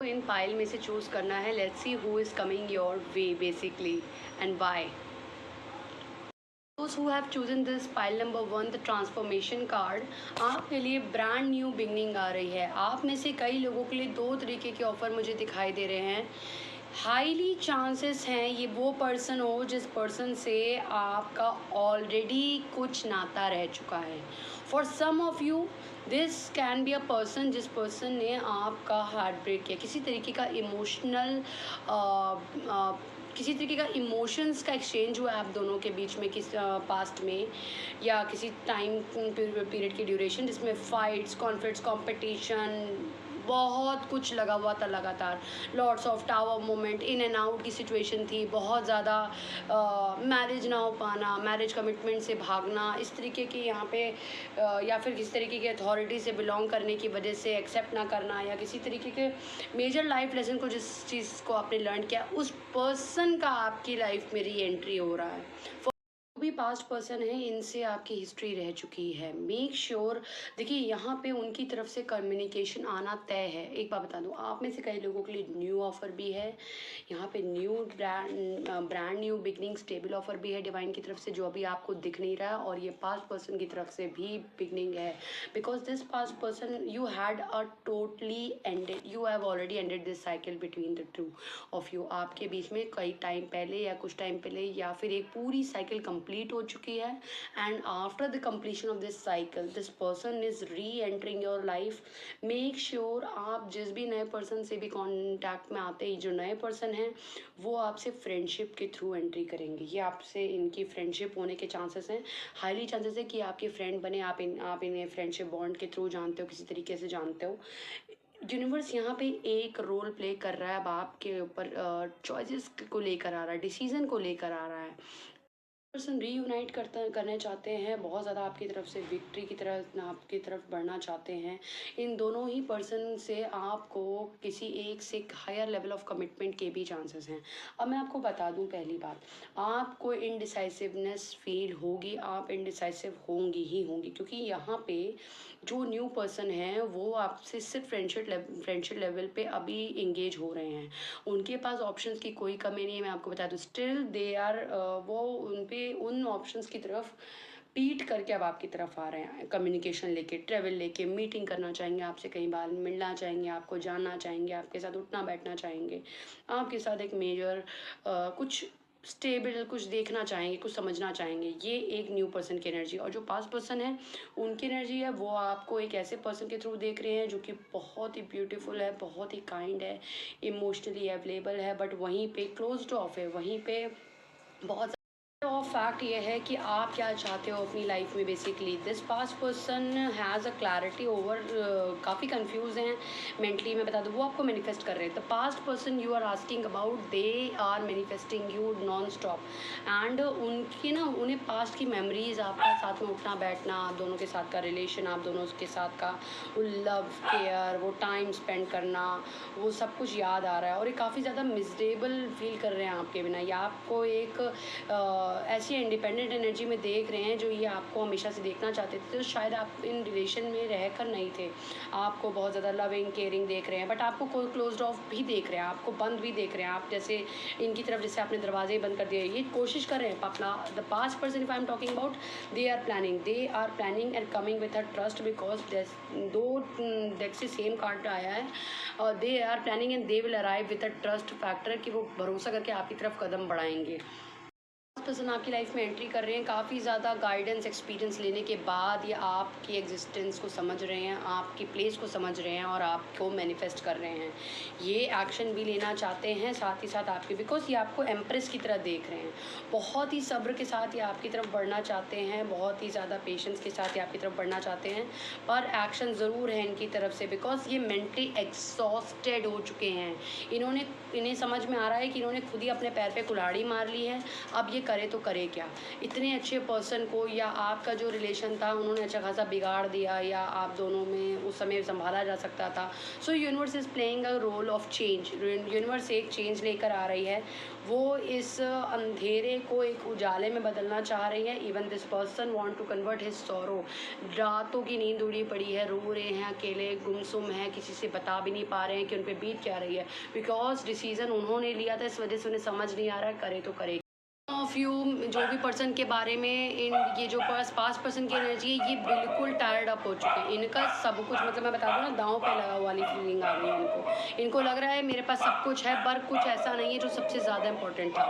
इन pile में से choose करना है। Let's see who is coming your way basically and why. Those who have chosen this pile number 1, the transformation card, आपके लिए brand new beginning आ रही है। आप में से कई लोगों के लिए दो तरीके के ऑफर मुझे दिखाई दे रहे हैं। हाईली चांसेस हैं ये वो पर्सन हो जिस पर्सन से आपका ऑलरेडी कुछ नाता रह चुका है। For some of you this can be a person जिस पर्सन ने आपका हार्ट ब्रेक किया, किसी तरीके का इमोशंस का एक्सचेंज हुआ है आप दोनों के बीच में किस पास्ट में या किसी टाइम पीरियड की ड्यूरेशन जिसमें फाइट्स, कॉन्फ्लिक्ट्स, कंपटीशन, बहुत कुछ लगा हुआ था लगातार। Lots of tower moment, in and out की सिचुएशन थी, बहुत ज़्यादा मैरिज ना हो पाना, मैरिज कमिटमेंट से भागना, इस तरीके की यहाँ पे या फिर किसी तरीके की अथॉरिटी से बिलोंग करने की वजह से एक्सेप्ट ना करना या किसी तरीके के मेजर लाइफ लेसन को जिस चीज़ को आपने लर्न किया उस पर्सन का आपकी लाइफ में री एंट्री हो रहा है। भी पास्ट पर्सन है, इनसे आपकी हिस्ट्री रह चुकी है। मेक श्योर देखिए यहाँ पे उनकी तरफ से कम्युनिकेशन आना तय है। एक बात बता दूँ, आप में से कई लोगों के लिए न्यू ऑफर भी है यहाँ पे, new brand new beginning stable offer भी है डिवाइन की तरफ से जो अभी आपको दिख नहीं रहा, और ये पास्ट पर्सन की तरफ से भी बिगनिंग है। Because this past person you had a totally ended, you have already ended this cycle between the two of you. आपके बीच में कई टाइम पहले या कुछ टाइम पहले या फिर एक पूरी साइकिल कंप्लीट हो चुकी है, and after the completion of this cycle this person is री entering your life. Make sure आप जिस भी नए पर्सन से भी कांटेक्ट में आते ही जो नए पर्सन हैं वो आपसे फ्रेंडशिप के थ्रू एंट्री करेंगे। ये आपसे इनकी फ्रेंडशिप होने के चांसेस हैं, हाईली चांसेस है कि आपके फ्रेंड बने। आप इन्हें फ्रेंडशिप बॉन्ड के थ्रू जानते हो, किसी तरीके से जानते हो। यूनिवर्स यहाँ पे एक रोल प्ले कर रहा है, अब आपके ऊपर चॉइसेस को लेकर आ रहा है, डिसीजन को लेकर आ रहा है। पर्सन रीयूनाइट करना चाहते हैं, बहुत ज़्यादा आपकी तरफ से विक्ट्री की तरफ आपकी तरफ बढ़ना चाहते हैं। इन दोनों ही पर्सन से आपको किसी एक से हायर लेवल ऑफ कमिटमेंट के भी चांसेस हैं। अब मैं आपको बता दूं, पहली बात, आपको इनडिसाइसिवनेस फील होगी, आप इनडिसाइसिव होंगी क्योंकि यहाँ पे जो न्यू पर्सन है वो आपसे सिर्फ फ्रेंडशिप लेवल पे अभी इंगेज हो रहे हैं। उनके पास ऑप्शंस की कोई कमी नहीं है, मैं आपको बता दूं। स्टिल दे आर वो उन पे उन ऑप्शंस की तरफ पीट करके अब आपकी तरफ आ रहे हैं, कम्युनिकेशन लेके, ट्रेवल लेके, मीटिंग करना चाहेंगे आपसे, कई बार मिलना चाहेंगे, आपको जानना चाहेंगे, आपके साथ उठना बैठना चाहेंगे, आपके साथ एक मेजर कुछ स्टेबल कुछ देखना चाहेंगे, कुछ समझना चाहेंगे। ये एक न्यू पर्सन की एनर्जी। और जो पास्ट पर्सन है उनकी एनर्जी है, वो आपको एक ऐसे पर्सन के थ्रू देख रहे हैं जो कि बहुत ही ब्यूटीफुल है, बहुत ही काइंड है, इमोशनली अवेलेबल है, बट वहीं पे क्लोज्ड ऑफ है, वहीं पे बहुत ऑफ फैक्ट ये है कि आप क्या चाहते हो अपनी लाइफ में। Basically this past person has a clarity over, काफ़ी कंफ्यूज हैं मेंटली, मैं बता दूँ, वो आपको मैनिफेस्ट कर रहे हैं। The past person you are asking about, they are manifesting you non stop, and उनकी ना उन्हें पास्ट की मेमोरीज, आपका साथ में उठना बैठना, आप दोनों के साथ का रिलेशन, आप दोनों के साथ का वो लव केयर, वो टाइम स्पेंड करना, वो सब कुछ याद आ रहा है, और ये काफ़ी ज़्यादा मिजरेबल फील कर रहे हैं आपके बिना, या आपको एक ऐसी इंडिपेंडेंट एनर्जी में देख रहे हैं जो ये आपको हमेशा से देखना चाहते थे। तो शायद आप इन रिलेशन में रहकर नहीं थे, आपको बहुत ज़्यादा लविंग केयरिंग देख रहे हैं, बट आपको कोई क्लोज्ड ऑफ भी देख रहे हैं, आपको बंद भी देख रहे हैं। आप जैसे इनकी तरफ जैसे आपने दरवाजे बंद कर दिए, ये कोशिश कर रहे हैं अपना। The past person if I am talking about, they are planning and coming with a trust, because दो डेक से सेम कार्ड आया है, और they are planning and they will arrive with a trust factor, कि वो भरोसा करके आपकी तरफ कदम बढ़ाएंगे। पर्सन आपकी लाइफ में एंट्री कर रहे हैं, काफ़ी ज़्यादा गाइडेंस एक्सपीरियंस लेने के बाद ये आपकी एग्जिस्टेंस को समझ रहे हैं, आपकी प्लेस को समझ रहे हैं और आपको मैनिफेस्ट कर रहे हैं। ये एक्शन भी लेना चाहते हैं साथ ही साथ आपके, बिकॉज ये आपको एम्प्रेस की तरह देख रहे हैं। बहुत ही सब्र के साथ ये आपकी तरफ बढ़ना चाहते हैं, बहुत ही ज़्यादा पेशेंस के साथ ये आपकी तरफ बढ़ना चाहते हैं, पर एक्शन ज़रूर है इनकी तरफ से, बिकॉज ये मेंटली एग्जॉस्टेड हो चुके हैं। इन्हें समझ में आ रहा है कि इन्होंने खुद ही अपने पैर पे कुल्हाड़ी मार ली है, अब ये करे तो करे क्या। इतने अच्छे पर्सन को या आपका जो रिलेशन था उन्होंने अच्छा खासा बिगाड़ दिया, या आप दोनों में उस समय संभाला जा सकता था। So universe is playing a role of change. Universe एक चेंज लेकर आ रही है, वो इस अंधेरे को एक उजाले में बदलना चाह रही है। Even this person want to convert his sorrow. रातों की नींद उड़ी पड़ी है, रो रहे हैं, अकेले गुमसुम हैं, किसी से बता भी नहीं पा रहे हैं कि उन पे बीत क्या रही है, बिकॉज डिसीजन उन्होंने लिया था, इस वजह से उन्हें समझ नहीं आ रहा है करे तो करे। ऑफ यू, जो भी पर्सन के बारे में इन ये जो पास पर्सन की एनर्जी है, ये बिल्कुल टायर्ड अप हो चुके हैं। इनका सब कुछ, मतलब मैं बता दूँ ना, दांव पे लगा हुआ वाली फीलिंग आ गई है इनको लग रहा है मेरे पास सब कुछ है पर कुछ ऐसा नहीं है जो सबसे ज़्यादा इंपॉर्टेंट था।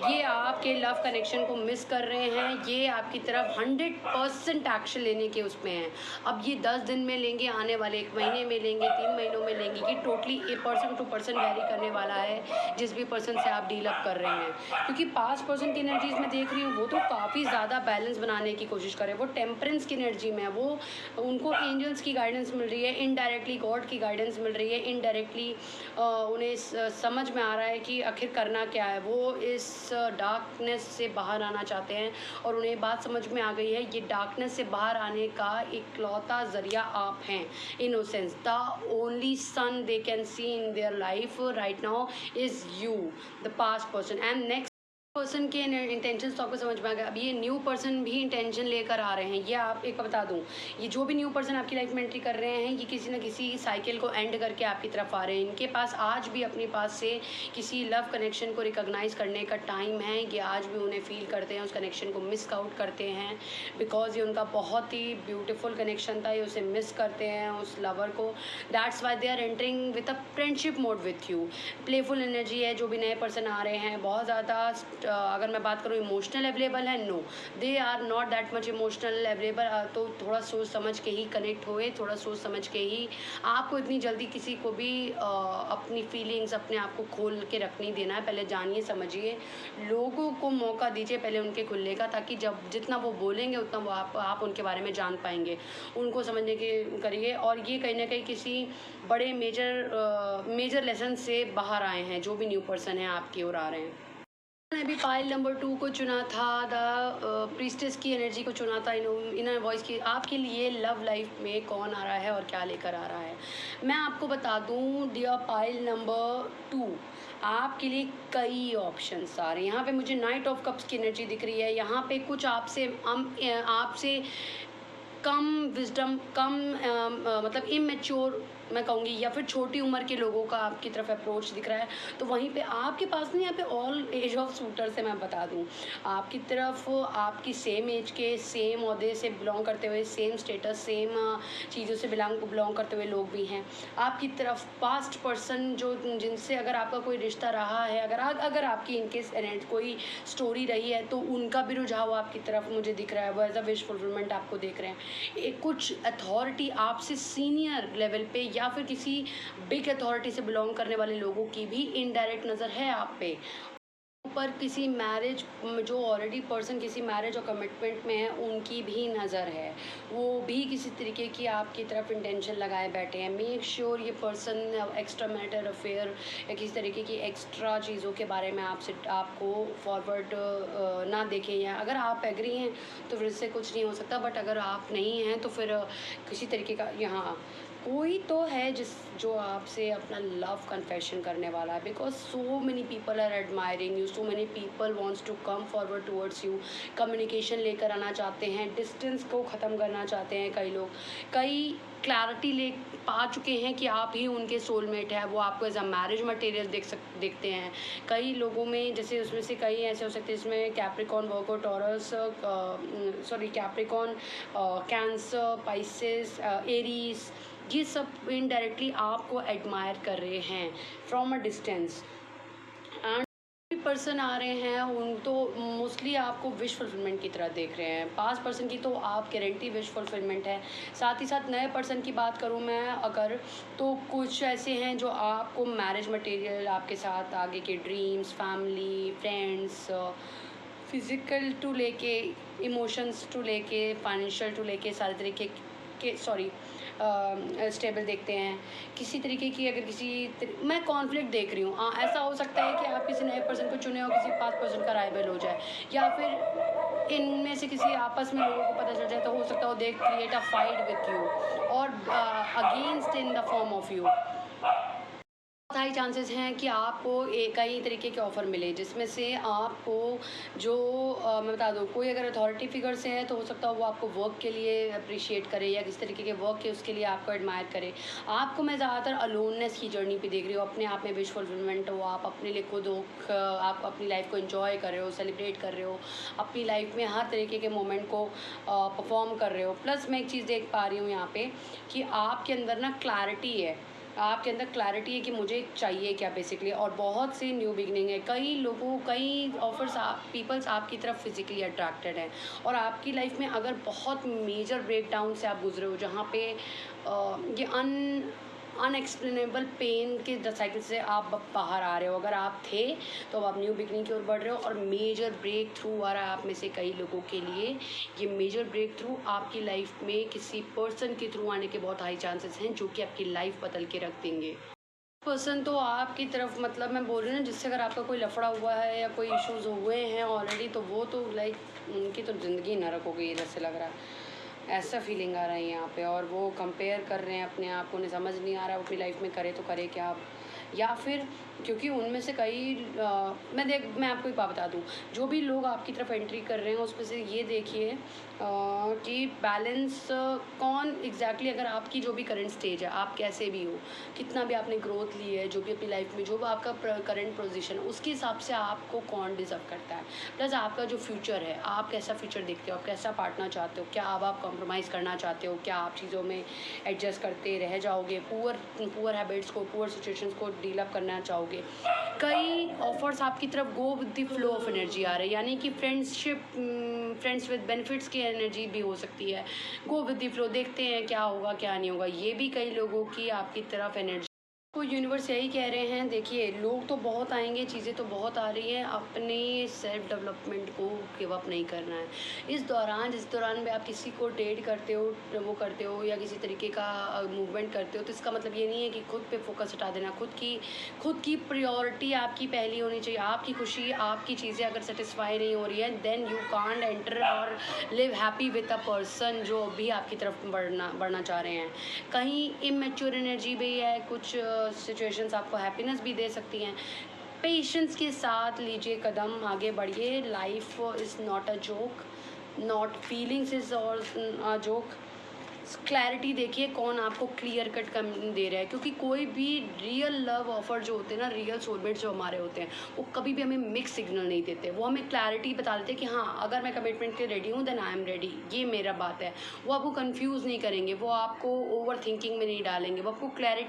ये आपके लव कनेक्शन को मिस कर रहे हैं, ये आपकी तरफ 100% एक्शन लेने के उसमें हैं। अब ये 10 दिन में लेंगे, आने वाले 1 महीने में लेंगे, 3 महीनों में लेंगे, ये totally person to person vary करने वाला है जिस भी पर्सन से आप डील अप कर रहे हैं। क्योंकि पास पर्सन की एनर्जीज में देख रही हूँ वो तो काफ़ी ज़्यादा बैलेंस बनाने की कोशिश कर रहे हैं, वो टेम्परेंस की एनर्जी में है, वो उनको एंजल्स की गाइडेंस मिल रही है, इनडायरेक्टली गॉड की गाइडेंस मिल रही है, इनडायरेक्टली उन्हें समझ में आ रहा है कि आखिर करना क्या है। वो इस डार्कनेस से बाहर आना चाहते हैं और उन्हें बात समझ में आ गई है, ये डार्कनेस से बाहर आने का इकलौता ज़रिया आप हैं। Innocence, the only son they can see in their life right now is you, the past person. And next person के इंटेंशंस तो आपको समझ में आ गया। अब ये न्यू पर्सन भी इंटेंशन लेकर आ रहे हैं। ये आप एक बता दूं, ये जो भी न्यू पर्सन आपकी लाइफ में एंट्री कर रहे हैं, ये किसी न किसी साइकिल को एंड करके आपकी तरफ आ रहे हैं। इनके पास आज भी अपने पास से किसी लव कनेक्शन को रिकॉग्नाइज करने का टाइम है। ये आज भी उन्हें फील करते हैं, उस कनेक्शन को मिस आउट करते हैं, बिकॉज ये उनका बहुत ही ब्यूटिफुल कनेक्शन था, ये उसे मिस करते हैं उस लवर को। That's why they are entering with a friendship mode with you. Playful energy है। जो भी नए पर्सन आ रहे हैं, बहुत ज़्यादा अगर मैं बात करूँ इमोशनल अवेलेबल है, no they are not that much emotional available. तो थोड़ा सोच समझ के ही कनेक्ट हुए, थोड़ा सोच समझ के ही। आपको इतनी जल्दी किसी को भी अपनी फीलिंग्स, अपने आप को खोल के रख नहीं देना है। पहले जानिए, समझिए, लोगों को मौका दीजिए पहले उनके खुलने का, ताकि जब जितना वो बोलेंगे उतना वो आप उनके बारे में जान पाएंगे। उनको समझने के करिए। और ये कहीं ना कहीं किसी बड़े मेजर लेसन से बाहर आए हैं, जो भी न्यू पर्सन है आपकी ओर आ रहे हैं। मैंने भी पाइल नंबर 2 को चुना था, द प्रीस्टेस की एनर्जी को चुना था, इनर वॉइस की। आपके लिए लव लाइफ में कौन आ रहा है और क्या लेकर आ रहा है, मैं आपको बता दूं डियर पाइल नंबर 2, आपके लिए कई ऑप्शंस आ रहे हैं। यहाँ पे मुझे नाइट ऑफ कप्स की एनर्जी दिख रही है। यहाँ पे कुछ आपसे कम विजडम, कम मतलब इमेच्योर मैं कहूँगी, या फिर छोटी उम्र के लोगों का आपकी तरफ अप्रोच दिख रहा है। तो वहीं पे आपके पास नहीं, यहाँ पे ऑल एज ऑफ सूटर से मैं बता दूँ, आपकी तरफ आपकी सेम एज के, सेम ओहदे से बिलोंग करते हुए, सेम स्टेटस, सेम चीज़ों से बिलोंग करते हुए लोग भी हैं आपकी तरफ। पास्ट पर्सन जो जिनसे अगर आपका कोई रिश्ता रहा है, अगर आपकी इनकेस कोई स्टोरी रही है, तो उनका भी रुझाव आपकी तरफ मुझे दिख रहा है। वो एज अ विश फुलफिलमेंट आपको देख रहे हैं। कुछ अथॉरिटी आपसे सीनियर लेवल पे या फिर किसी बिग अथॉरिटी से बिलोंग करने वाले लोगों की भी इनडायरेक्ट नज़र है आप पे। ऊपर किसी मैरिज, जो ऑलरेडी पर्सन किसी मैरिज और कमिटमेंट में है, उनकी भी नज़र है। वो भी किसी तरीके की आपकी तरफ इंटेंशन लगाए बैठे हैं। मेक श्योर ये पर्सन एक्स्ट्रा मैरिटल अफेयर या किसी तरीके की एक्स्ट्रा चीज़ों के बारे में आपको फॉरवर्ड ना देखें। या अगर आप एग्री हैं तो फिर इससे कुछ नहीं हो सकता, बट अगर आप नहीं हैं तो फिर किसी तरीके का यहाँ कोई तो है जो आपसे अपना लव कन्फेशन करने वाला है। Because so many people are admiring you, so many people wants to come forward towards you. Communication लेकर आना चाहते हैं, डिस्टेंस को ख़त्म करना चाहते हैं कई लोग। कई क्लैरिटी ले पा चुके हैं कि आप ही उनके सोलमेट है। वो आपको एज अ मैरिज मटेरियल देखते हैं। कई लोगों में, जैसे उसमें से कई ऐसे हो सकते हैं जिसमें Capricorn, Virgo, Taurus, Capricorn, Cancer, Pisces, Aries, ये सब इनडायरेक्टली आपको एडमायर कर रहे हैं from a distance. And person आ रहे हैं उन तो मोस्टली आपको विश फुलफिलमेंट की तरह देख रहे हैं। पास्ट पर्सन की तो आप गारंटी विश फुलफिलमेंट है। साथ ही साथ नए पर्सन की बात करूं मैं अगर, तो कुछ ऐसे हैं जो आपको मैरिज मटेरियल, आपके साथ आगे के dreams, family, friends, physical to लेके, इमोशंस टू लेके, फाइनेंशियल टू लेके, सारे तरीके के स्टेबल देखते हैं। किसी तरीके की अगर मैं कॉन्फ्लिक्ट देख रही हूँ, ऐसा हो सकता है कि आप किसी नए पर्सन को चुने और किसी पास्ट पर्सन का राइवल हो जाए, या फिर इनमें से किसी आपस में लोगों को पता चल जाए, तो हो सकता है वो they create a fight with you और against in the form of you. बहुत हाई चांसेस हैं कि आपको कई तरीके के ऑफ़र मिले, जिसमें से आपको जो मैं बता दूँ, कोई अगर अथॉरिटी फिगर से है तो हो सकता है वो आपको वर्क के लिए अप्रिशिएट करे, या किस तरीके के वर्क है उसके लिए आपको एडमायर करे। आपको मैं ज़्यादातर अलोननेस की जर्नी पे देख रही हूँ, अपने आप में विश फुलफिलमेंट हो, आप अपने लिए खुद हो, आप अपनी लाइफ को एंजॉय कर रहे हो, सेलिब्रेट कर रहे हो, अपनी लाइफ में हर तरीके के मोमेंट को परफॉर्म कर रहे हो। प्लस मैं एक चीज़ देख पा रही हूँ यहाँ पे कि आपके अंदर ना क्लैरिटी है, आपके अंदर क्लैरिटी है कि मुझे चाहिए क्या बेसिकली, और बहुत सी न्यू बिगनिंग है। कई ऑफर्स पीपल्स आपकी तरफ फिजिकली अट्रैक्टेड हैं, और आपकी लाइफ में अगर बहुत मेजर ब्रेक डाउन से आप गुजरे हो, जहाँ पे ये अनएक्सप्लेनेबल पेन के साइकिल से आप बाहर आ रहे हो, अगर आप थे तो अब आप न्यू बिगनिंग की ओर बढ़ रहे हो, और मेजर ब्रेक थ्रू आ रहा है आप में से कई लोगों के लिए। ये मेजर ब्रेक थ्रू आपकी लाइफ में किसी पर्सन के थ्रू आने के बहुत हाई चांसेस हैं, जो कि आपकी लाइफ बदल के रख देंगे। पर्सन तो आपकी तरफ, मतलब मैं बोल रही हूँ ना, जिससे अगर आपका कोई लफड़ा हुआ है या कोई इश्यूज हुए हैं ऑलरेडी, तो वो तो लाइक उनकी तो ज़िंदगी नरक हो गई है जैसे लग रहा है, ऐसा फीलिंग आ रहा है यहाँ पे। और वो कंपेयर कर रहे हैं अपने आप को, उन्हें समझ नहीं आ रहा वो अपनी लाइफ में करे तो करे क्या अब, या फिर क्योंकि उनमें से कई मैं आपको एक बात बता दूँ, जो भी लोग आपकी तरफ एंट्री कर रहे हैं उसमें से ये देखिए कि बैलेंस कौन एग्जैक्टली अगर आपकी जो भी करंट स्टेज है, आप कैसे भी हो, कितना भी आपने ग्रोथ ली है, जो भी अपनी लाइफ में जो भी आपका करंट पोजीशन है, उसके हिसाब से आपको कौन डिज़र्व करता है। प्लस आपका जो फ्यूचर है, आप कैसा फ्यूचर देखते हो, आप कैसा पार्टनर चाहते हो, क्या आप कॉम्प्रोमाइज़ करना चाहते हो, क्या आप चीज़ों में एडजस्ट करते रह जाओगे, पुअर हैबिट्स को, पुअर सिचुएशंस को डील अप करना चाहोगे। कई ऑफर्स आपकी तरफ go with the flow of energy आ रहे हैं, यानी कि फ्रेंड्स विद बेनिफिट्स की एनर्जी भी हो सकती है। गो विद द फ्लो, देखते हैं क्या होगा क्या नहीं होगा, ये भी कई लोगों की आपकी तरफ एनर्जी को यूनिवर्स यही कह रहे हैं। देखिए, लोग तो बहुत आएंगे, चीज़ें तो बहुत आ रही हैं, अपने सेल्फ डेवलपमेंट को गिव अप नहीं करना है। जिस दौरान भी आप किसी को डेट करते हो या किसी तरीके का मूवमेंट करते हो, तो इसका मतलब ये नहीं है कि खुद पे फोकस हटा देना। खुद की प्रायोरिटी आपकी पहली होनी चाहिए। आपकी खुशी, आपकी चीज़ें अगर सेटिस्फाई नहीं हो रही है, देन यू कांट एंटर और live happy with a person जो भी आपकी तरफ बढ़ना चाह रहे हैं। कहीं इमेच्योर एनर्जी भी है, कुछ सिचुएशंस आपको हैप्पीनेस भी दे सकती हैं। पेशेंस के साथ लीजिए कदम, आगे बढ़िए। Life is not a joke, not feelings is और अ जोक। क्लैरिटी देखिए कौन आपको क्लियर कट कम दे रहा है, क्योंकि कोई भी रियल लव ऑफर जो होते हैं ना, रियल सोलमेट जो हमारे होते हैं, वो कभी भी हमें मिक्स सिग्नल नहीं देते। वो हमें क्लैरिटी बता देते हैं कि हाँ, अगर मैं कमिटमेंट के रेडी हूँ देन आई एम रेडी, ये मेरा बात है। वो आपको कंफ्यूज नहीं करेंगे, वो आपको ओवर थिंकिंग में नहीं डालेंगे, वो आपको क्लैरिटी